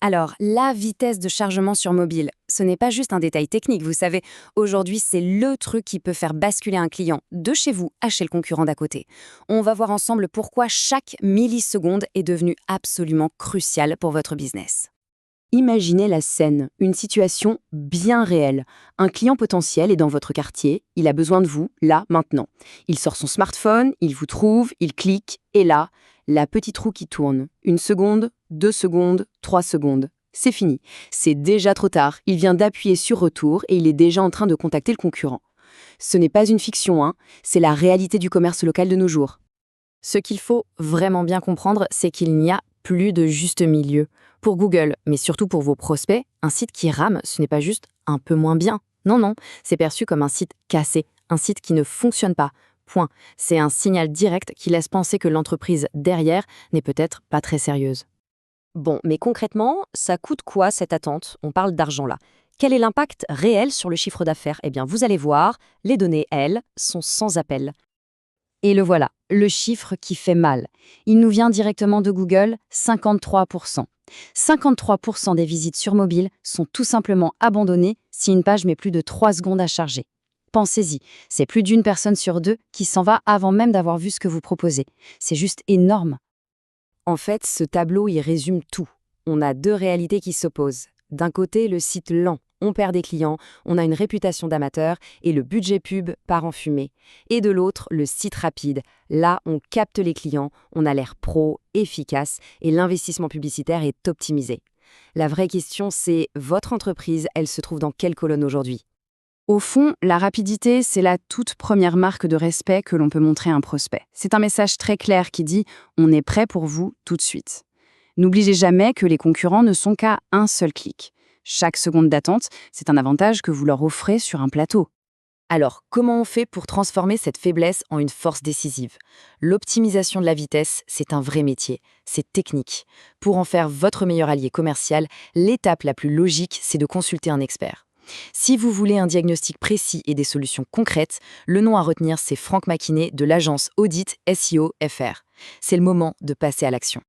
Alors, la vitesse de chargement sur mobile, ce n'est pas juste un détail technique, vous savez. Aujourd'hui, c'est le truc qui peut faire basculer un client de chez vous à chez le concurrent d'à côté. On va voir ensemble pourquoi chaque milliseconde est devenue absolument cruciale pour votre business. Imaginez la scène, une situation bien réelle. Un client potentiel est dans votre quartier, il a besoin de vous, là, maintenant. Il sort son smartphone, il vous trouve, il clique, et là, la petite roue qui tourne. 1 seconde, 2 secondes, 3 secondes. C'est fini. C'est déjà trop tard. Il vient d'appuyer sur retour et il est déjà en train de contacter le concurrent. Ce n'est pas une fiction, hein, c'est la réalité du commerce local de nos jours. Ce qu'il faut vraiment bien comprendre, c'est qu'il n'y a plus de juste milieu. Pour Google, mais surtout pour vos prospects, un site qui rame, ce n'est pas juste un peu moins bien. Non, non, c'est perçu comme un site cassé, un site qui ne fonctionne pas. Point. C'est un signal direct qui laisse penser que l'entreprise derrière n'est peut-être pas très sérieuse. Bon, mais concrètement, ça coûte quoi cette attente? On parle d'argent là. Quel est l'impact réel sur le chiffre d'affaires? Eh bien, vous allez voir, les données, elles, sont sans appel. Et le voilà, le chiffre qui fait mal. Il nous vient directement de Google, 53%. 53% des visites sur mobile sont tout simplement abandonnées si une page met plus de 3 secondes à charger. Pensez-y, c'est plus d'une personne sur deux qui s'en va avant même d'avoir vu ce que vous proposez. C'est juste énorme. En fait, ce tableau y résume tout. On a deux réalités qui s'opposent. D'un côté, le site lent. On perd des clients, on a une réputation d'amateur et le budget pub part en fumée. Et de l'autre, le site rapide. Là, on capte les clients, on a l'air pro, efficace et l'investissement publicitaire est optimisé. La vraie question, c'est votre entreprise, elle se trouve dans quelle colonne aujourd'hui? Au fond, la rapidité, c'est la toute première marque de respect que l'on peut montrer à un prospect. C'est un message très clair qui dit « on est prêt pour vous tout de suite ». N'oubliez jamais que les concurrents ne sont qu'à un seul clic. Chaque seconde d'attente, c'est un avantage que vous leur offrez sur un plateau. Alors, comment on fait pour transformer cette faiblesse en une force décisive? L'optimisation de la vitesse, c'est un vrai métier, c'est technique. Pour en faire votre meilleur allié commercial, l'étape la plus logique, c'est de consulter un expert. Si vous voulez un diagnostic précis et des solutions concrètes, le nom à retenir, c'est Franck Maquinet de l'agence Audit SEO FR. C'est le moment de passer à l'action.